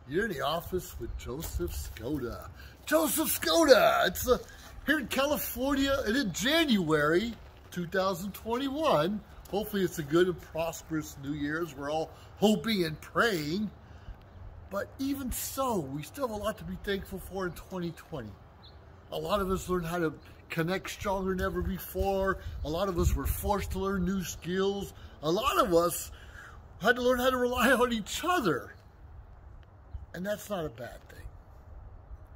You're in the office with Joseph Skoda. Joseph Skoda! It's here in California, and in January 2021. Hopefully it's a good and prosperous New Year's. We're all hoping and praying. But even so, we still have a lot to be thankful for in 2020. A lot of us learned how to connect stronger than ever before. A lot of us were forced to learn new skills. A lot of us had to learn how to rely on each other. And that's not a bad thing.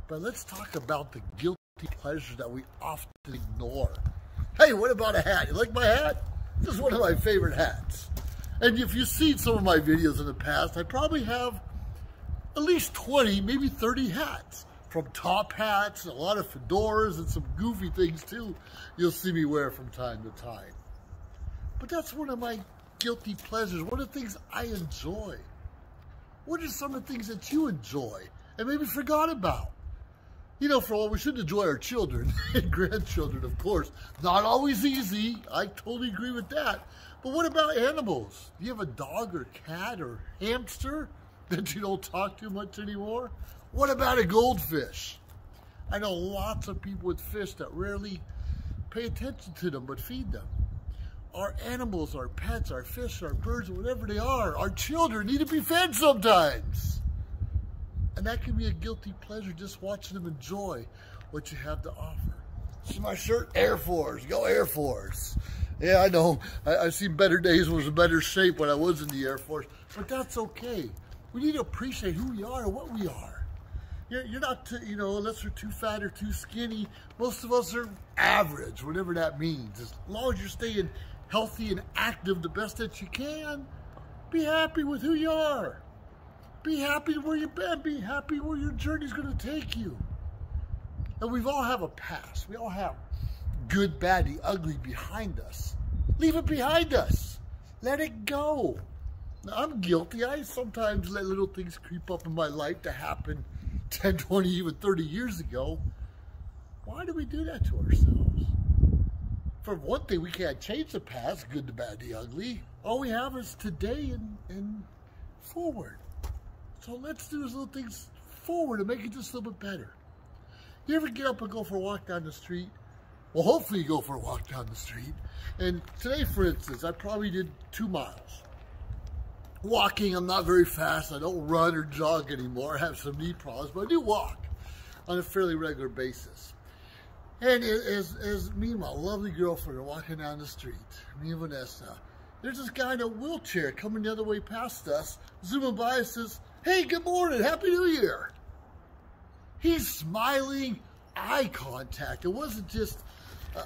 But let's talk about the guilty pleasures that we often ignore. Hey, what about a hat? You like my hat? This is one of my favorite hats. And if you've seen some of my videos in the past, I probably have at least 20, maybe 30 hats. From top hats, a lot of fedoras, and some goofy things too, you'll see me wear from time to time. But that's one of my guilty pleasures, one of the things I enjoy. What are some of the things that you enjoy and maybe forgot about? You know, for all, we should enjoy our children and grandchildren, of course. Not always easy, I totally agree with that. But what about animals? Do you have a dog or cat or hamster that you don't talk to much anymore? What about a goldfish? I know lots of people with fish that rarely pay attention to them but feed them. Our animals, our pets, our fish, our birds, whatever they are, our children need to be fed sometimes. And that can be a guilty pleasure, just watching them enjoy what you have to offer. See my shirt? Air Force. Go Air Force. Yeah, I know. I've seen better days, was in better shape when I was in the Air Force. But that's okay. We need to appreciate who we are and what we are. You're not, you know, unless you're too fat or too skinny, most of us are average, whatever that means. As long as you're staying healthy and active the best that you can, be happy with who you are. Be happy where you've been. Be happy where your journey's going to take you. And we've all have a past. We all have good, bad, the ugly behind us. Leave it behind us. Let it go. Now, I'm guilty. I sometimes let little things creep up in my life to happen 10, 20, even 30 years ago. Why do we do that to ourselves? For one thing, we can't change the past, good, the bad, the ugly. All we have is today and forward. So let's do those little things forward and make it just a little bit better. You ever get up and go for a walk down the street? Well, hopefully you go for a walk down the street. And today, for instance, I probably did 2 miles. Walking, I'm not very fast. I don't run or jog anymore. I have some knee problems, but I do walk on a fairly regular basis. And as me and my lovely girlfriend are walking down the street, me and Vanessa, there's this guy in a wheelchair coming the other way past us, zooming by and says, "Hey, good morning, Happy New Year." He's smiling, eye contact. It wasn't just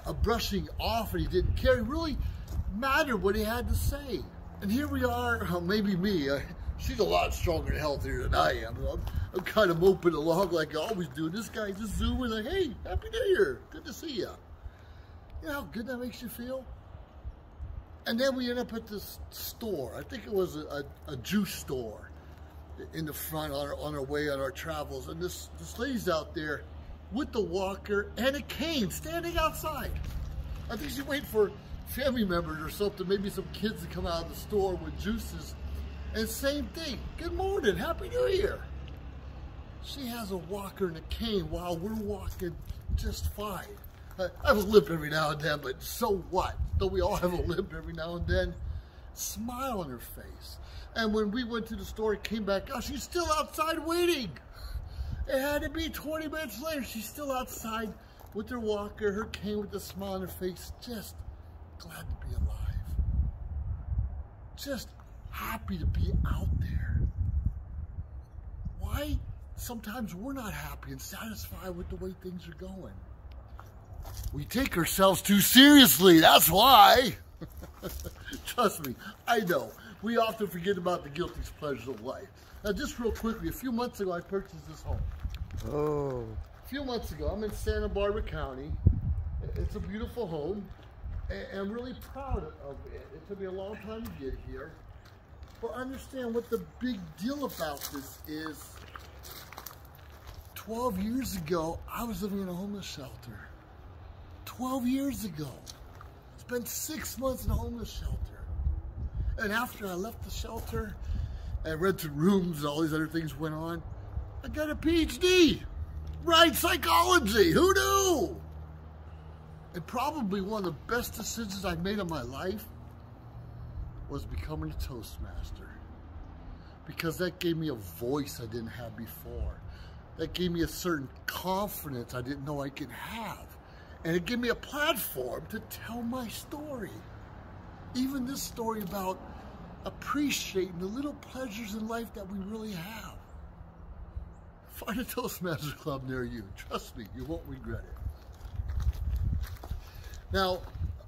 a brushing off and he didn't care. It really mattered what he had to say. And here we are, maybe me, she's a lot stronger and healthier than I am. I'm kind of moping along like I always do. This guy just zooming like, "Hey, Happy New Year, good to see you." You know how good that makes you feel? And then we end up at this store. I think it was a juice store in the front on our way on our travels. And this lady's out there with the walker and a cane standing outside. I think she's waiting for family members or something, maybe some kids to come out of the store with juices. And same thing, good morning, Happy New Year. She has a walker and a cane while we're walking just fine. I have a limp every now and then, but so what? Don't we all have a limp every now and then? Smile on her face. And when we went to the store and came back out, she's still outside waiting. It had to be 20 minutes later. She's still outside with her walker, her cane, with a smile on her face, just glad to be alive. Just happy to be out there. Why sometimes we're not happy and satisfied with the way things are going? We take ourselves too seriously, that's why. Trust me, I know. We often forget about the guilty pleasures of life. Now just real quickly, a few months ago I purchased this home. Oh. A few months ago, I'm in Santa Barbara County. It's a beautiful home. And I'm really proud of it. It took me a long time to get here. But understand what the big deal about this is. 12 years ago, I was living in a homeless shelter. 12 years ago. Spent 6 months in a homeless shelter. And after I left the shelter and rented rooms and all these other things went on, I got a PhD, right? Psychology, who knew? And probably one of the best decisions I've made in my life was becoming a Toastmaster. Because that gave me a voice I didn't have before. That gave me a certain confidence I didn't know I could have. And it gave me a platform to tell my story. Even this story about appreciating the little pleasures in life that we really have. Find a Toastmasters club near you. Trust me, you won't regret it. Now,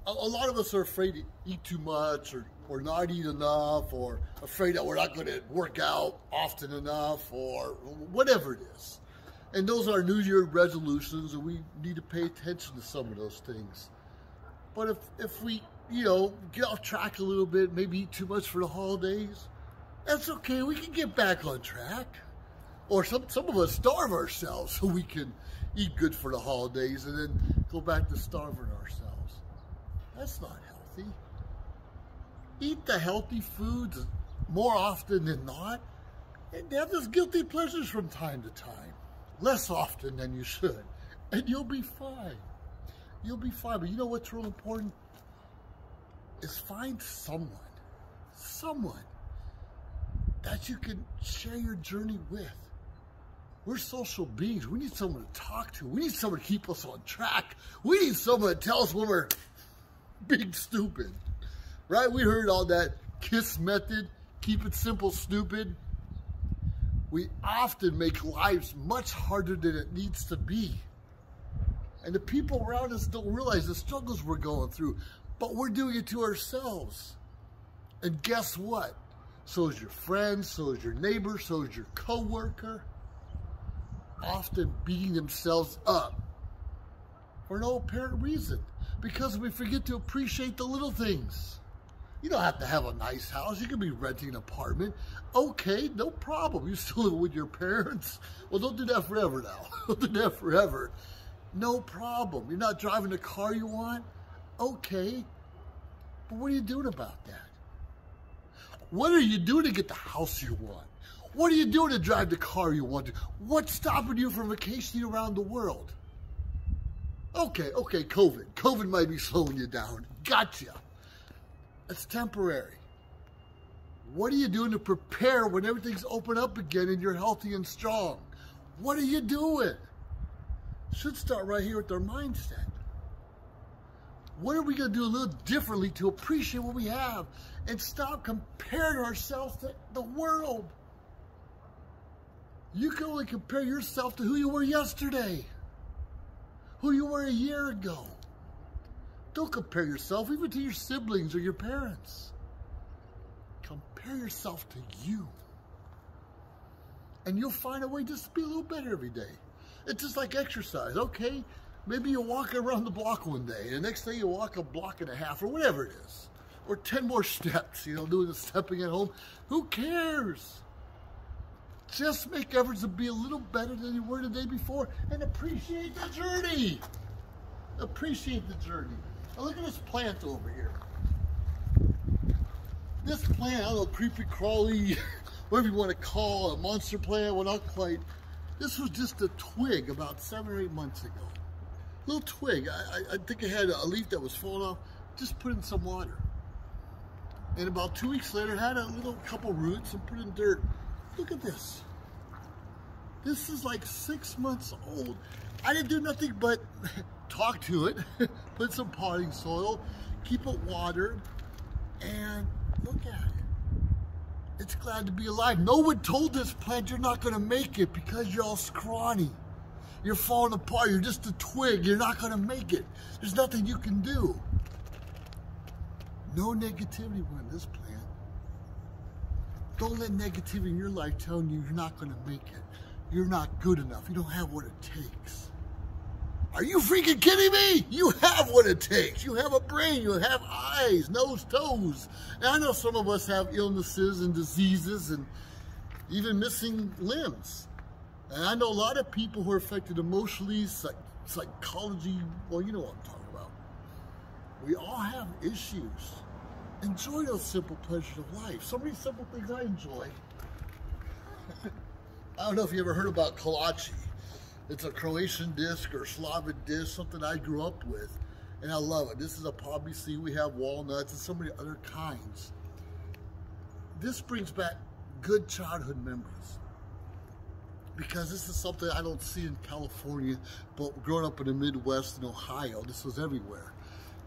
a lot of us are afraid to eat too much or not eat enough, or afraid that we're not going to work out often enough, or whatever it is. And those are New Year resolutions, and we need to pay attention to some of those things. But if we, get off track a little bit, maybe eat too much for the holidays, that's okay. We can get back on track. Or some of us starve ourselves so we can eat good for the holidays and then go back to starving ourselves. That's not healthy. Eat the healthy foods more often than not, and have those guilty pleasures from time to time. Less often than you should, and you'll be fine. You'll be fine. But you know what's real important? Is find someone that you can share your journey with. We're social beings. We need someone to talk to. We need someone to keep us on track. We need someone to tell us when we're being stupid. Right? We heard all that KISS method, keep it simple, stupid. We often make lives much harder than it needs to be. And the people around us don't realize the struggles we're going through, but we're doing it to ourselves. And guess what? So is your friend, so is your neighbor, so is your coworker. Often beating themselves up for no apparent reason, because we forget to appreciate the little things. You don't have to have a nice house. You can be renting an apartment. Okay, no problem. You're still living with your parents. Well, don't do that forever now. Don't do that forever. No problem. You're not driving the car you want. Okay, but what are you doing about that? What are you doing to get the house you want? What are you doing to drive the car you want to? What's stopping you from vacationing around the world? Okay, COVID. COVID might be slowing you down. Gotcha. It's temporary. What are you doing to prepare when everything's open up again and you're healthy and strong? What are you doing? Should start right here with our mindset. What are we going to do a little differently to appreciate what we have and stop comparing ourselves to the world? You can only compare yourself to who you were yesterday, who you were a year ago. Don't compare yourself even to your siblings or your parents. Compare yourself to you. And you'll find a way just to be a little better every day. It's just like exercise, okay? Maybe you walk around the block one day, and the next day you walk a block and a half, or whatever it is. Or 10 more steps, doing the stepping at home. Who cares? Just make efforts to be a little better than you were the day before, and appreciate the journey. Appreciate the journey. Now look at this plant over here. This plant, I don't know, creepy crawly, whatever you want to call a monster plant, well, not quite. This was just a twig about 7 or 8 months ago. Little twig. I think it had a leaf that was falling off. Just put in some water. And about 2 weeks later, it had a little couple roots and put in dirt. Look at this. This is like 6 months old. I didn't do nothing but talk to it, put some potting soil, keep it watered, and look at it. It's glad to be alive. No one told this plant you're not going to make it because you're all scrawny. You're falling apart. You're just a twig. You're not going to make it. There's nothing you can do. No negativity in this plant. Don't let negativity in your life tell you you're not going to make it. You're not good enough. You don't have what it takes. Are you freaking kidding me? You have what it takes. You have a brain. You have eyes, nose, toes. And I know some of us have illnesses and diseases and even missing limbs. And I know a lot of people who are affected emotionally, psychology. Well, you know what I'm talking about. We all have issues. Enjoy those simple pleasures of life. So many simple things I enjoy. I don't know if you ever heard about kolache. It's a Croatian disc or Slavic disc, something I grew up with, and I love it. This is a poppy seed. We have walnuts and so many other kinds. This brings back good childhood memories because this is something I don't see in California, but growing up in the Midwest in Ohio, this was everywhere.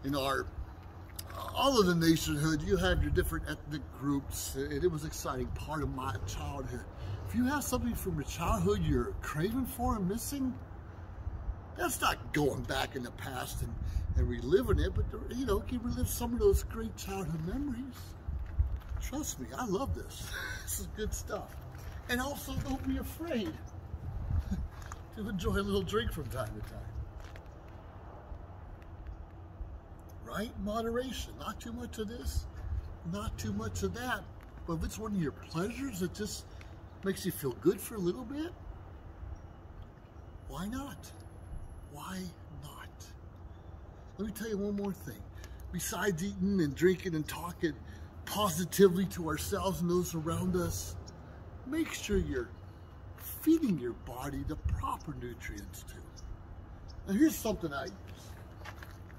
In all of the nationhood, you have your different ethnic groups, and it was an exciting part of my childhood. If you have something from your childhood you're craving for and missing, that's not going back in the past and reliving it, but you know, you relive some of those great childhood memories. Trust me, I love this. This is good stuff. And also, don't be afraid to enjoy a little drink from time to time. Right? Moderation. Not too much of this, not too much of that. But if it's one of your pleasures that just makes you feel good for a little bit, why not? Why not? Let me tell you one more thing. Besides eating and drinking and talking positively to ourselves and those around us, make sure you're feeding your body the proper nutrients too. Now here's something I use.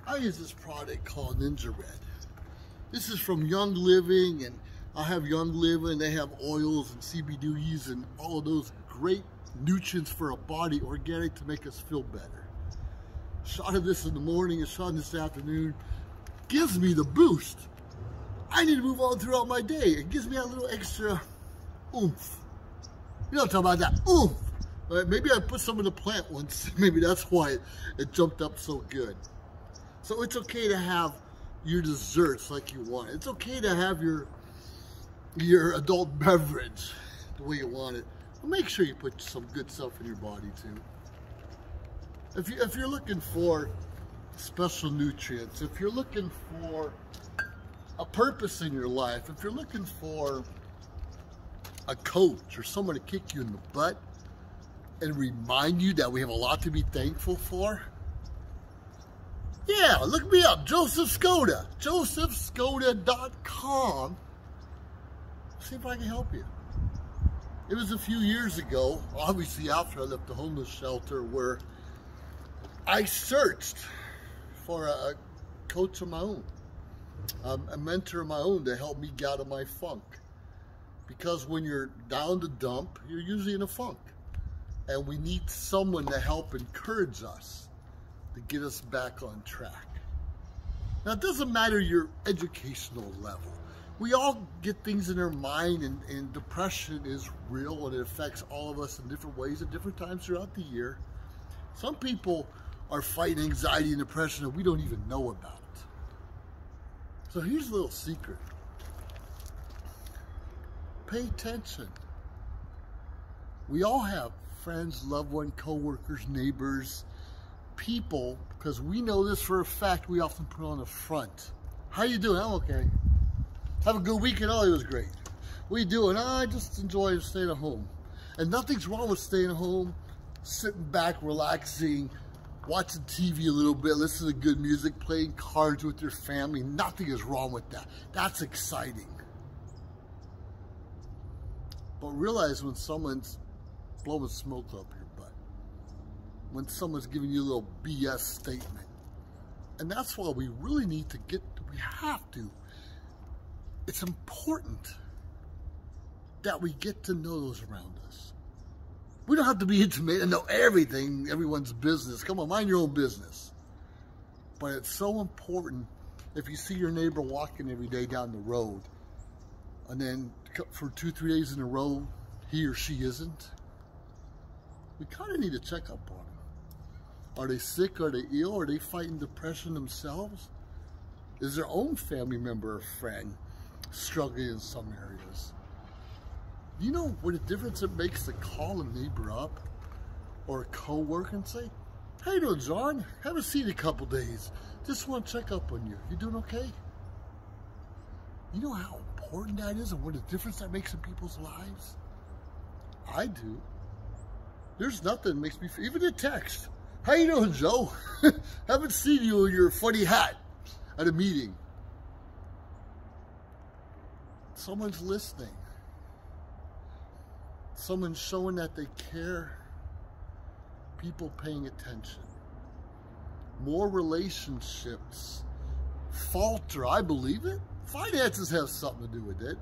I use this product called Ninja Red. This is from Young Living, and I have Young Living. They have oils and CBDs and all of those great nutrients for a body, organic, to make us feel better. Shot of this in the morning, a shot this afternoon, gives me the boost I need to move on throughout my day. It gives me a little extra oomph. You know what I'm talking about, that oomph. Right? Maybe I put some in the plant once. Maybe that's why it jumped up so good. So it's okay to have your desserts like you want. It's okay to have your adult beverage the way you want it. But make sure you put some good stuff in your body too. If you're looking for special nutrients, if you're looking for a purpose in your life, if you're looking for a coach or someone to kick you in the butt and remind you that we have a lot to be thankful for, yeah, look me up, Joseph Skoda, josephskoda.com. See if I can help you. It was a few years ago, obviously after I left the homeless shelter, where I searched for a coach of my own, a mentor of my own to help me get out of my funk. Because when you're down the dump, you're usually in a funk. And we need someone to help encourage us to get us back on track. Now, it doesn't matter your educational level. We all get things in our mind, and depression is real, and it affects all of us in different ways at different times throughout the year. Some people are fighting anxiety and depression that we don't even know about. So here's a little secret. Pay attention. We all have friends, loved ones, co-workers, neighbors, people, because we know this for a fact, we often put on the front. How you doing? I'm okay. Have a good weekend? Oh, it was great. What you doing? I just enjoy staying at home. And nothing's wrong with staying at home, sitting back, relaxing, watching TV a little bit, listening to good music, playing cards with your family. Nothing is wrong with that. That's exciting. But realize when someone's blowing smoke up your butt, when someone's giving you a little BS statement. And that's why we really need to we have to. It's important that we get to know those around us. We don't have to be intimate and know everything, everyone's business. Come on, mind your own business. But it's so important if you see your neighbor walking every day down the road, and then for 2-3 days in a row, he or she isn't, we kind of need to check up on them. Are they sick? Are they ill? Are they fighting depression themselves? Is their own family member or friend struggling in some areas? You know what a difference it makes to call a neighbor up or a co-worker and say, "How you doing, John? Haven't seen you in a couple days. Just want to check up on you. You doing okay?" You know how important that is and what a difference that makes in people's lives? I do. There's nothing that makes me feel, even a text. "How you doing, Joe? Haven't seen you in your funny hat at a meeting." Someone's listening. someone showing that they care, people paying attention. More relationships falter, I believe it. Finances have something to do with it,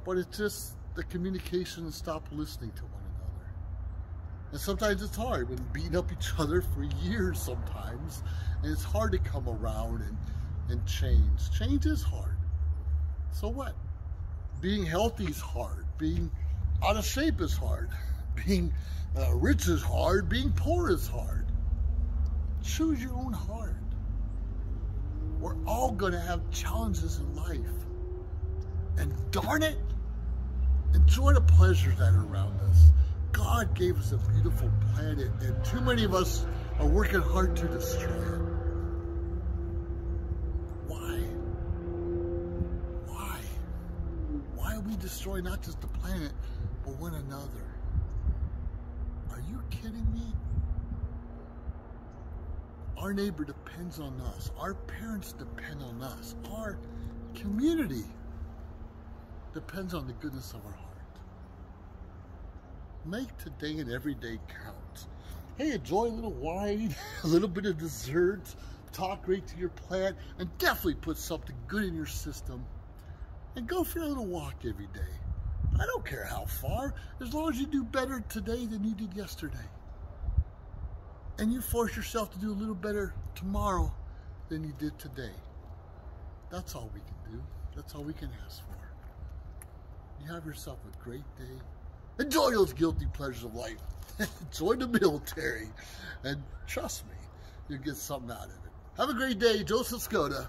but it's just the communication and stop listening to one another. And sometimes it's hard when beating up each other for years sometimes, and it's hard to come around and change. Change is hard. So what? Being healthy is hard. Being out of shape is hard. Being rich is hard. Being poor is hard. Choose your own heart. We're all going to have challenges in life. And darn it, enjoy the pleasures that are around us. God gave us a beautiful planet, and too many of us are working hard to destroy it. Why? Why? Why are we destroying not just the planet, but one another? Are you kidding me? Our neighbor depends on us. Our parents depend on us. Our community depends on the goodness of our heart. Make today and every day count. Hey, enjoy a little wine, a little bit of dessert, talk great to your plant, and definitely put something good in your system. And go for a little walk every day. I don't care how far, as long as you do better today than you did yesterday. And you force yourself to do a little better tomorrow than you did today. That's all we can do. That's all we can ask for. You have yourself a great day. Enjoy those guilty pleasures of life. Join the military. And trust me, you'll get something out of it. Have a great day. Joseph Skoda.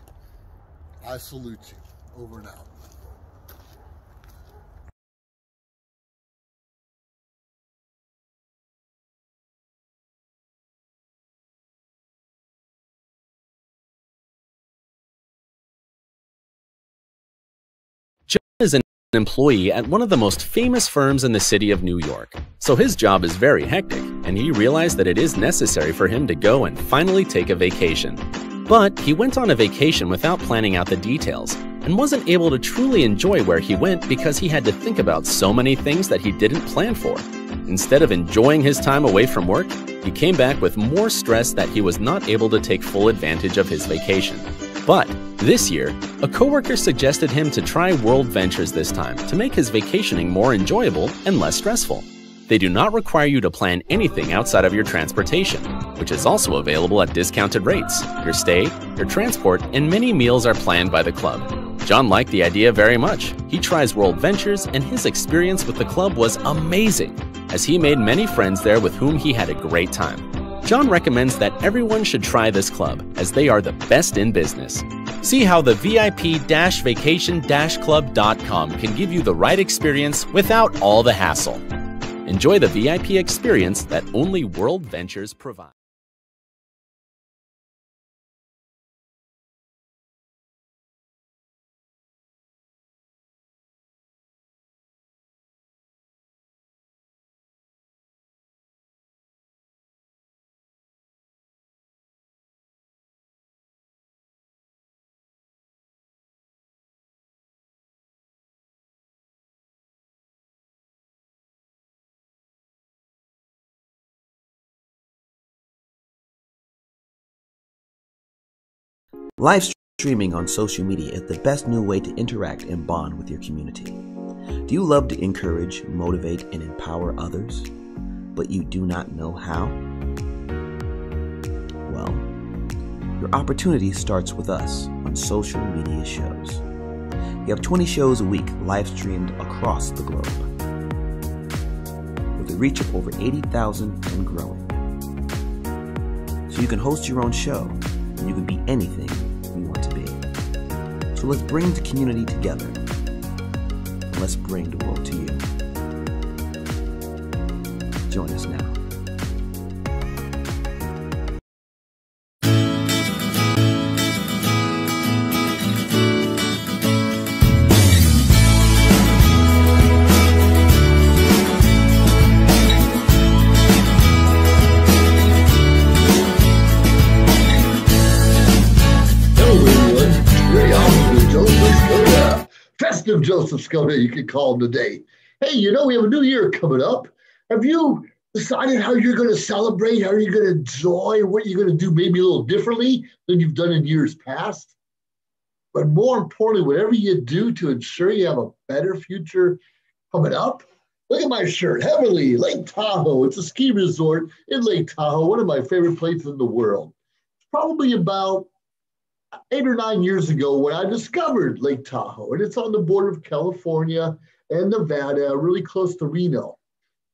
I salute you. Over and out. John is an employee at one of the most famous firms in the city of New York, so his job is very hectic, and he realized that it is necessary for him to go and finally take a vacation. But he went on a vacation without planning out the details, and wasn't able to truly enjoy where he went because he had to think about so many things that he didn't plan for. Instead of enjoying his time away from work, he came back with more stress that he was not able to take full advantage of his vacation. But this year, a coworker suggested him to try World Ventures this time to make his vacationing more enjoyable and less stressful. They do not require you to plan anything outside of your transportation, which is also available at discounted rates. Your stay, your transport, and many meals are planned by the club. John liked the idea very much. He tries World Ventures, and his experience with the club was amazing, as he made many friends there with whom he had a great time. John recommends that everyone should try this club, as they are the best in business. See how the VIP-vacation-club.com can give you the right experience without all the hassle. Enjoy the VIP experience that only World Ventures provides. Live streaming on social media is the best new way to interact and bond with your community. Do you love to encourage, motivate, and empower others, but you do not know how? Well, your opportunity starts with us on social media shows. We have 20 shows a week live streamed across the globe, with a reach of over 80,000 and growing. So you can host your own show, and you can be anything you want to be. So let's bring the community together, and let's bring the world to you. Join us now. Joseph Skoda, you can call him today. Hey, we have a new year coming up. Have you decided how you're going to celebrate, how you're going to enjoy, what you're going to do maybe a little differently than you've done in years past? But more importantly, whatever you do to ensure you have a better future coming up, look at my shirt, Heavenly, Lake Tahoe. It's a ski resort in Lake Tahoe, one of my favorite places in the world. It's probably about 8 or 9 years ago when I discovered Lake Tahoe, and it's on the border of California and Nevada, really close to Reno.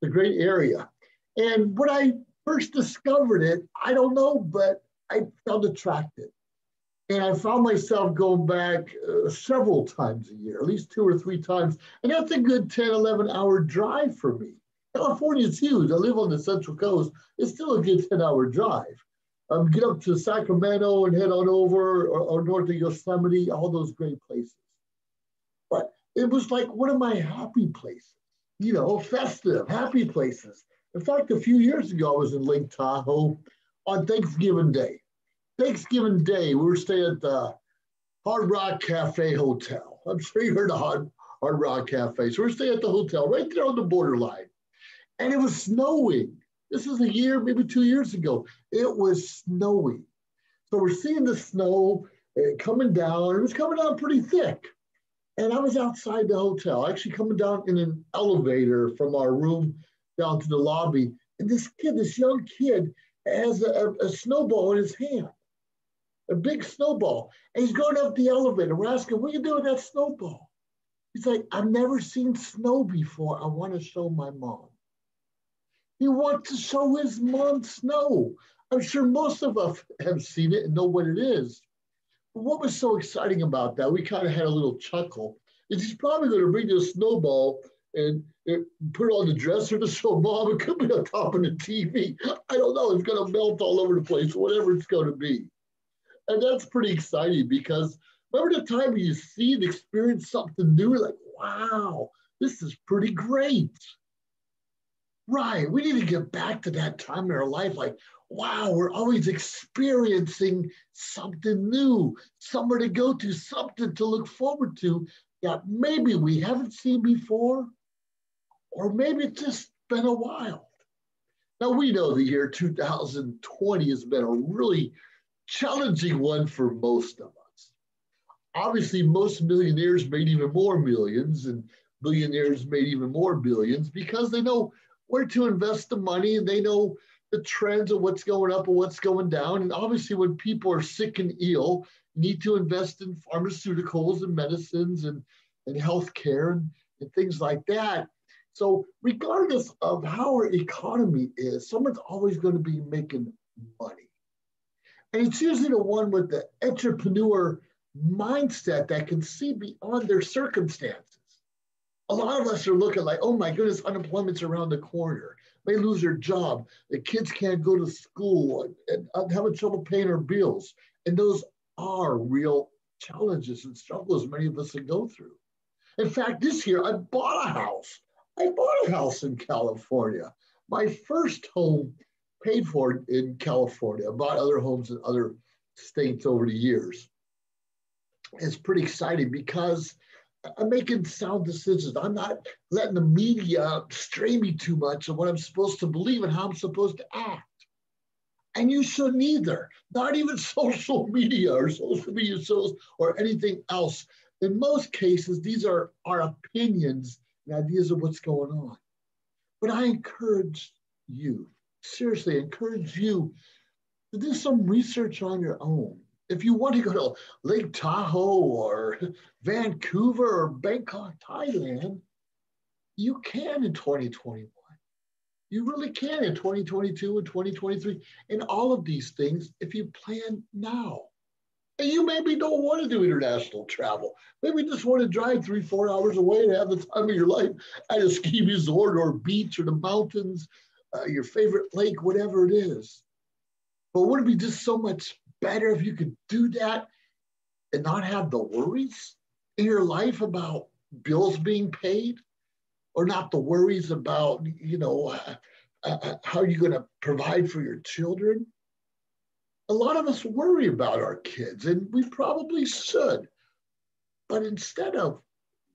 It's a great area. And when I first discovered it, I don't know, but I felt attracted. And I found myself going back several times a year, at least 2 or 3 times. And that's a good 10, 11-hour drive for me. California is huge. I live on the Central Coast. It's still a good 10-hour drive. Get up to Sacramento and head on over or north of Yosemite, all those great places. But it was like one of my happy places, festive, happy places. In fact, a few years ago, I was in Lake Tahoe on Thanksgiving Day. Thanksgiving Day, we were staying at the Hard Rock Cafe Hotel. I'm sure you heard of Hard Rock Cafe. So we're staying at the hotel right there on the borderline. And it was snowing. This is a year, maybe 2 years ago. It was snowing. So we're seeing the snow coming down. It was coming down pretty thick. And I was outside the hotel, actually coming down in an elevator from our room down to the lobby. And this young kid, has a snowball in his hand. A big snowball. And he's going up the elevator. We're asking, what are you doing with that snowball? He's like, I've never seen snow before. I want to show my mom. He wants to show his mom snow. I'm sure most of us have seen it and know what it is. But what was so exciting about that, we kind of had a little chuckle, is he's probably going to bring this snowball and put it on the dresser to show mom. It could be on top of the TV. I don't know. It's going to melt all over the place, whatever it's going to be. And that's pretty exciting because remember the time when you see and experience something new, like, wow, this is pretty great. Right. We need to get back to that time in our life, like, wow, we're always experiencing something new, somewhere to go to, something to look forward to that maybe we haven't seen before, or maybe it's just been a while. Now, we know the year 2020 has been a really challenging one for most of us. Obviously, most millionaires made even more millions, and billionaires made even more billions because they know where to invest the money and they know the trends of what's going up and what's going down. And obviously, when people are sick and ill, you need to invest in pharmaceuticals and medicines and healthcare and things like that. So regardless of how our economy is, someone's always going to be making money. And it's usually the one with the entrepreneur mindset that can see beyond their circumstances. A lot of us are looking like, oh my goodness, unemployment's around the corner. They lose their job. The kids can't go to school and having trouble paying their bills. And those are real challenges and struggles many of us can go through. In fact, this year I bought a house. I bought a house in California. My first home paid for in California. I bought other homes in other states over the years. It's pretty exciting because I'm making sound decisions. I'm not letting the media stray me too much on what I'm supposed to believe and how I'm supposed to act. And you shouldn't either. Not even social media or social media shows or anything else. In most cases, these are our opinions and ideas of what's going on. But I encourage you, seriously, encourage you to do some research on your own. If you want to go to Lake Tahoe or Vancouver or Bangkok, Thailand, you can in 2021. You really can in 2022 and 2023 and all of these things if you plan now. And you maybe don't want to do international travel. Maybe you just want to drive 3-4 hours away and have the time of your life at a ski resort or beach or the mountains, your favorite lake, whatever it is. But wouldn't it be just so much better if you could do that and not have the worries in your life about bills being paid, or not the worries about, how you're going to provide for your children? A lot of us worry about our kids, and we probably should. But instead of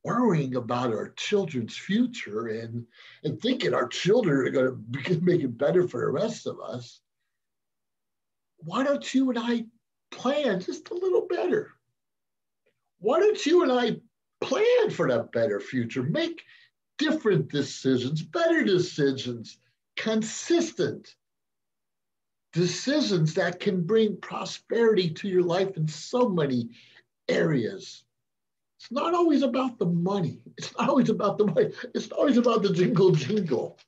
worrying about our children's future and thinking our children are going to make it better for the rest of us, why don't you and I plan just a little better? Why don't you and I plan for that better future? Make different decisions, better decisions, consistent decisions that can bring prosperity to your life in so many areas. It's not always about the money. It's not always about the money. It's always about the jingle jingle.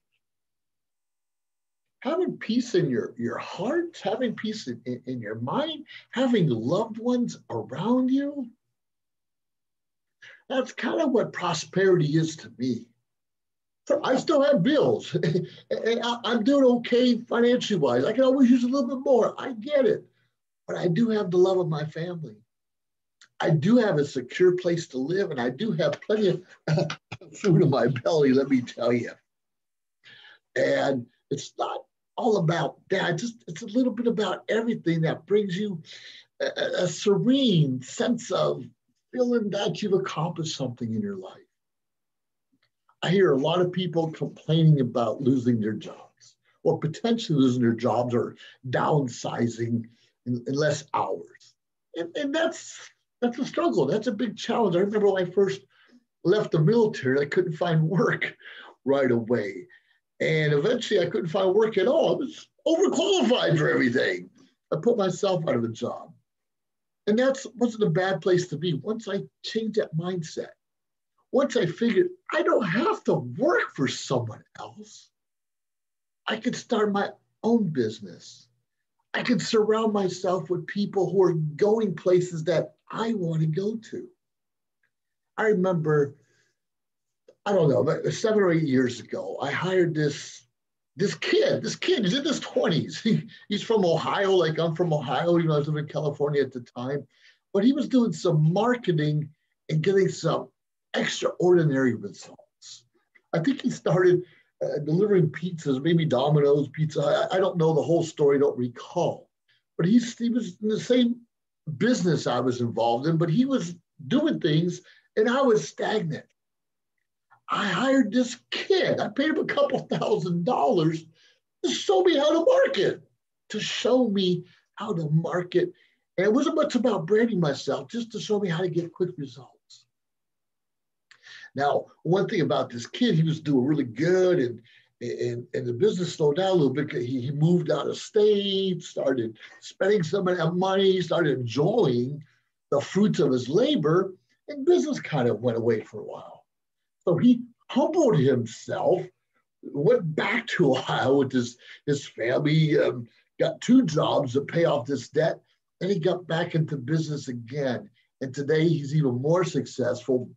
Having peace in your heart, having peace in your mind, having loved ones around you. That's kind of what prosperity is to me. So I still have bills, and I'm doing okay financially wise. I can always use a little bit more. I get it. But I do have the love of my family. I do have a secure place to live, and I do have plenty of food in my belly, let me tell you. And it's not all about that. It's a little bit about everything that brings you a serene sense of feeling that you've accomplished something in your life. I hear a lot of people complaining about losing their jobs or potentially losing their jobs or downsizing in less hours. And that's a struggle. That's a big challenge. I remember when I first left the military, I couldn't find work right away. And eventually I couldn't find work at all. I was overqualified for everything. I put myself out of a job. And that wasn't a bad place to be. Once I changed that mindset, once I figured I don't have to work for someone else, I could start my own business. I could surround myself with people who are going places that I want to go to. I remember, I don't know, 7 or 8 years ago, I hired this kid. He's in his 20s. He's from Ohio, like I'm from Ohio, even though I was living in California at the time. But he was doing some marketing and getting some extraordinary results. I think he started delivering pizzas, maybe Domino's pizza. I don't know the whole story, don't recall. But he was in the same business I was involved in, but he was doing things and I was stagnant. I hired this kid. I paid him a couple $1,000s to show me how to market, And it wasn't much about branding myself, just to show me how to get quick results. Now, one thing about this kid, he was doing really good, and the business slowed down a little bit. He moved out of state, started spending some of that money, started enjoying the fruits of his labor, and business kind of went away for a while. So he humbled himself, went back to Ohio with his family, got 2 jobs to pay off this debt, and he got back into business again. And today he's even more successful,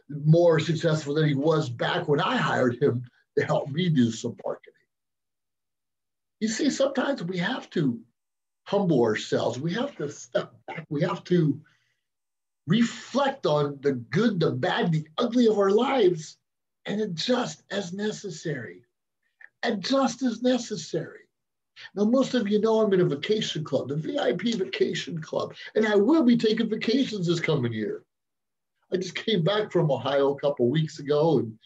more successful than he was back when I hired him to help me do some marketing. You see, sometimes we have to humble ourselves. We have to step back. We have to reflect on the good, the bad, the ugly of our lives and adjust as necessary. Adjust as necessary. Now, most of you know I'm in a vacation club, the VIP Vacation Club, and I will be taking vacations this coming year. I just came back from Ohio a couple of weeks ago and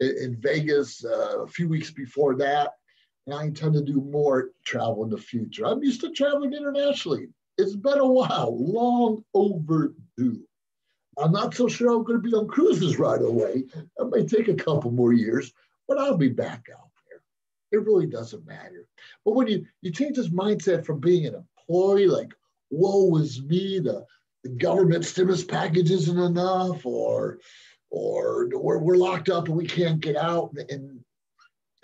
in Vegas a few weeks before that, and I intend to do more travel in the future. I'm used to traveling internationally. It's been a while, long overdue. I'm not so sure I'm going to be on cruises right away. That may take a couple more years, but I'll be back out there. It really doesn't matter. But when you change this mindset from being an employee, like, woe is me, the government stimulus package isn't enough, or we're locked up and we can't get out. And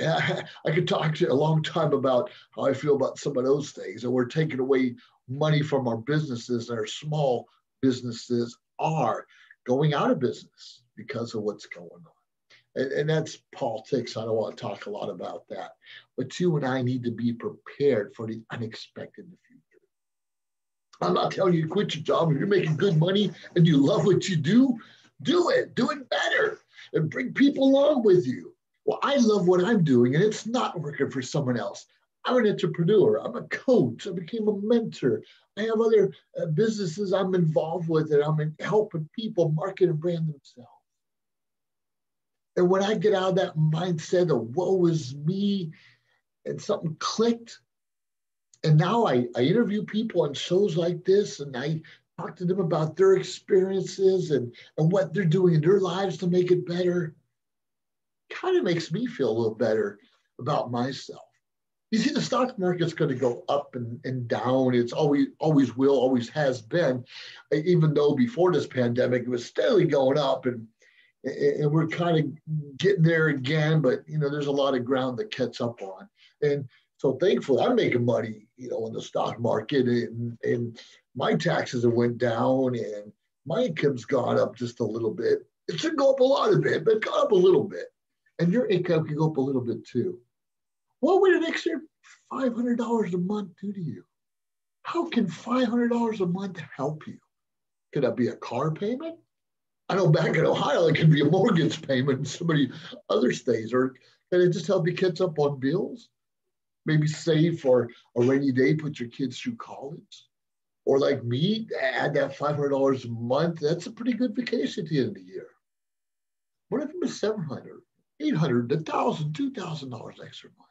I could talk to you a long time about how I feel about some of those things. And we're taking away money from our businesses, and our small businesses are going out of business because of what's going on. And that's politics. I don't want to talk a lot about that. But you and I need to be prepared for the unexpected in the future. I'm not telling you to quit your job. If you're making good money and you love what you do it. Do it better and bring people along with you. Well, I love what I'm doing, and it's not working for someone else. I'm an entrepreneur. I'm a coach. I became a mentor. I have other businesses I'm involved with, and I'm helping people market and brand themselves. And when I get out of that mindset of woe is me, and something clicked, and now I interview people on shows like this, and I talk to them about their experiences and what they're doing in their lives to make it better. Kind of makes me feel a little better about myself. You see, the stock market's going to go up and down. It's always will, always has been, even though before this pandemic, it was steadily going up, and we're kind of getting there again, but, there's a lot of ground to catch up on. And so thankfully, I'm making money, in the stock market, and my taxes have went down, and my income's gone up just a little bit. It should go up a lot of bit, but it got up a little bit. And your income can go up a little bit too. What would an extra $500 a month do to you? How can $500 a month help you? Could that be a car payment? I know back in Ohio, it could be a mortgage payment in some of the other states. Or can it just help you catch up on bills? Maybe save for a rainy day, put your kids through college. Or like me, add that $500 a month. That's a pretty good vacation at the end of the year. What if it was $700, $800, $1,000, $2,000 extra a month?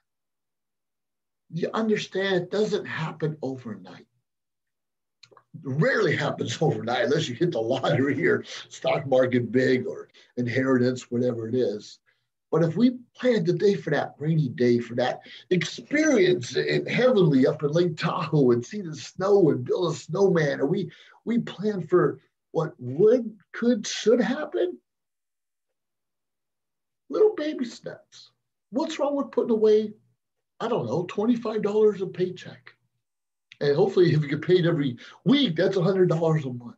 You understand it doesn't happen overnight. It rarely happens overnight unless you hit the lottery or stock market big or inheritance, whatever it is. But if we plan today for that rainy day, for that experience in heavenly up in Lake Tahoe and see the snow and build a snowman, or we plan for what would, could, should happen, little baby steps. What's wrong with putting away, I don't know, $25 a paycheck? And hopefully if you get paid every week, that's $100 a month.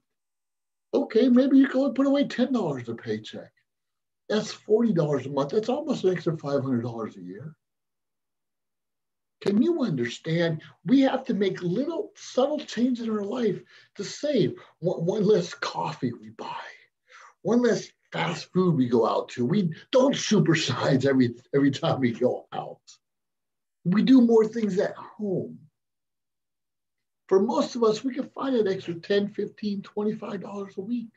Okay, maybe you can only put away $10 a paycheck. That's $40 a month. That's almost an extra $500 a year. Can you understand? We have to make little subtle changes in our life to save. One less coffee we buy. One less fast food we go out to. We don't supersize every time we go out. We do more things at home. For most of us, we can find an extra $10, $15, $25 a week.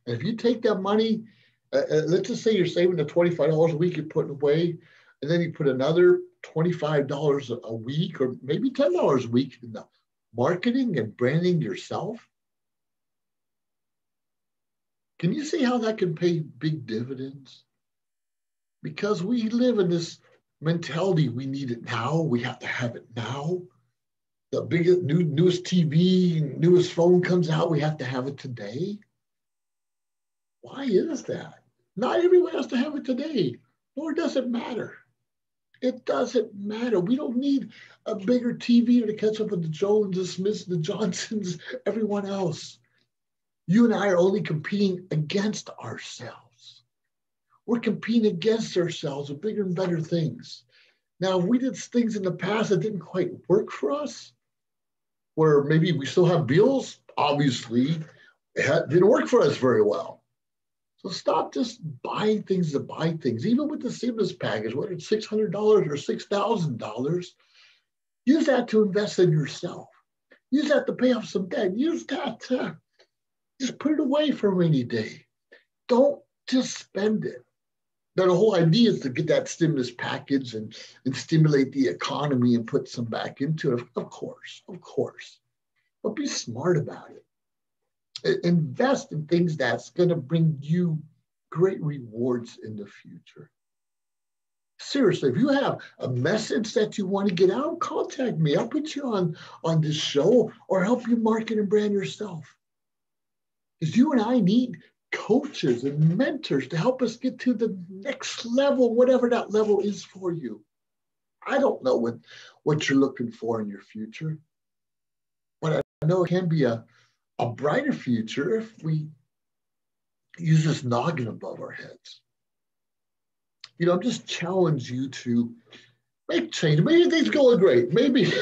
And if you take that money, let's just say you're saving the $25 a week you're putting away, and then you put another $25 a week or maybe $10 a week in the marketing and branding yourself. Can you see how that can pay big dividends? Because we live in this mentality, we need it now, we have to have it now. The biggest, newest TV, newest phone comes out, we have to have it today. Why is that? Not everyone has to have it today, nor does it matter. It doesn't matter. We don't need a bigger TV to catch up with the Jones, the Smiths, the Johnsons, everyone else. You and I are only competing against ourselves. We're competing against ourselves with bigger and better things. Now, if we did things in the past that didn't quite work for us, where maybe we still have bills, obviously, it didn't work for us very well. So stop just buying things to buy things, even with the stimulus package, whether it's $600 or $6,000. Use that to invest in yourself. Use that to pay off some debt. Use that to just put it away for a rainy day. Don't just spend it. Now, the whole idea is to get that stimulus package and stimulate the economy and put some back into it. Of course. But be smart about it. Invest in things that's going to bring you great rewards in the future. Seriously, if you have a message that you want to get out, contact me. I'll put you on this show or help you market and brand yourself. Because you and I need coaches and mentors to help us get to the next level, whatever that level is for you. I don't know what you're looking for in your future, but I know it can be a brighter future if we use this noggin above our heads. I'm just challenge you to make change. Maybe things are going great. Maybe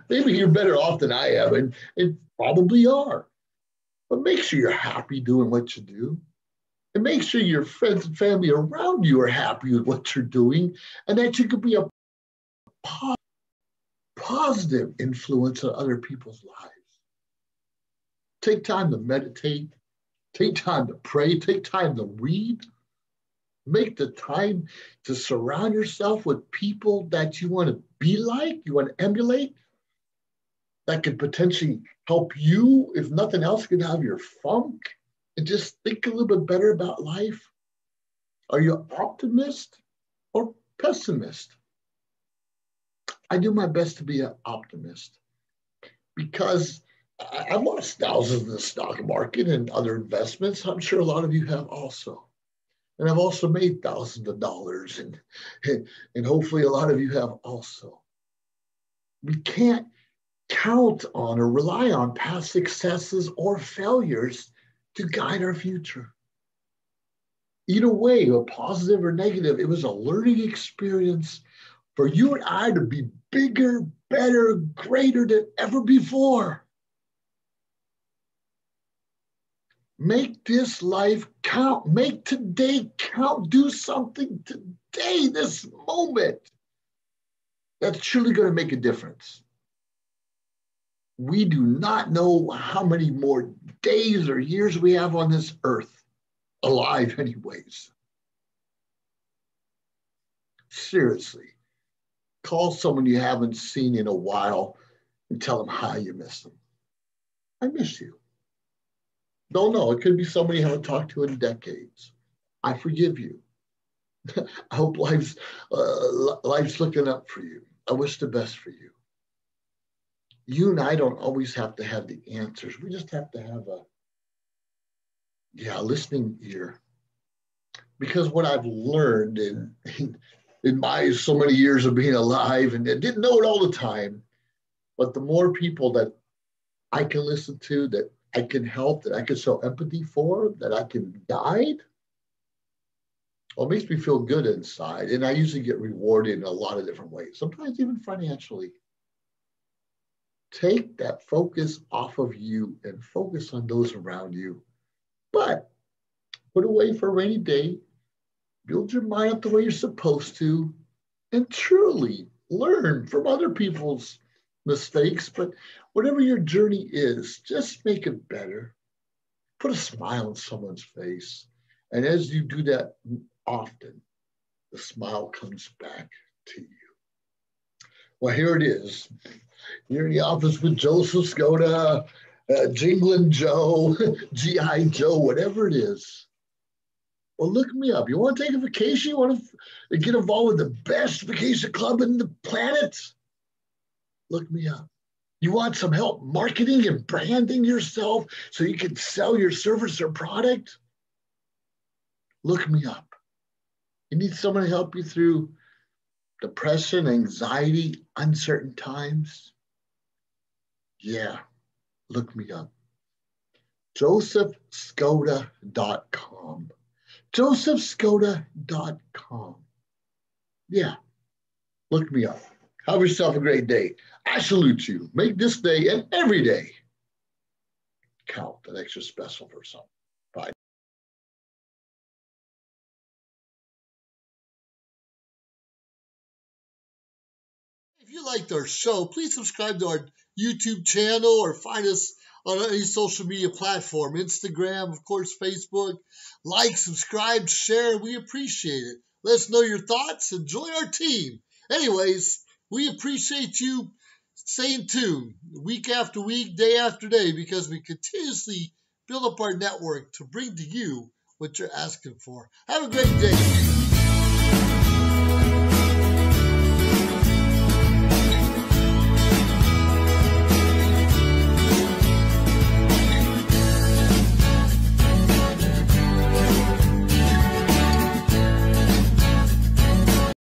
you're better off than I am, and probably are. But make sure you're happy doing what you do. And make sure your friends and family around you are happy with what you're doing and that you can be a positive positive influence on other people's lives. Take time to meditate. Take time to pray. Take time to read. Make the time to surround yourself with people that you want to be like, you want to emulate, that could potentially help you, if nothing else, get out of your funk and just think a little bit better about life. Are you optimist or pessimist? I do my best to be an optimist because I've lost thousands in the stock market and other investments. I'm sure a lot of you have also. And I've also made thousands of dollars, and hopefully a lot of you have also. We can't count on or rely on past successes or failures to guide our future. Either way, or positive or negative, it was a learning experience for you and I to be bigger, better, greater than ever before. Make this life count. Make today count. Do something today, this moment, that's truly going to make a difference. We do not know how many more days or years we have on this earth, alive anyways. Seriously, call someone you haven't seen in a while and tell them how you miss them. I miss you. Don't know. It could be somebody you haven't talked to in decades. I forgive you. I hope life's looking up for you. I wish the best for you. You and I don't always have to have the answers. We just have to have a listening ear. Because what I've learned in my so many years of being alive, and I didn't know it all the time, but the more people that I can listen to, that I can help, that I can show empathy for, that I can guide, well, it makes me feel good inside. And I usually get rewarded in a lot of different ways, sometimes even financially. Take that focus off of you and focus on those around you. But put away for a rainy day, build your mind up the way you're supposed to, and truly learn from other people's mistakes. But whatever your journey is, just make it better. Put a smile on someone's face. And as you do that often, the smile comes back to you. Well, here it is. You're in the office with Joseph Skoda, Jingling Joe, G.I. Joe, whatever it is. Well, look me up. You want to take a vacation? You want to get involved with the best vacation club in the planet? Look me up. You want some help marketing and branding yourself so you can sell your service or product? Look me up. You need someone to help you through depression, anxiety, uncertain times? Yeah, look me up. josephskoda.com. josephskoda.com. Yeah, look me up. Have yourself a great day. I salute you. Make this day and every day count an extra special for some. Bye. If you liked our show, please subscribe to our YouTube channel or find us on any social media platform, Instagram, of course, Facebook. Like, subscribe, share. We appreciate it. Let us know your thoughts and join our team. Anyways, we appreciate you staying tuned week after week, day after day, because we continuously build up our network to bring to you what you're asking for. Have a great day.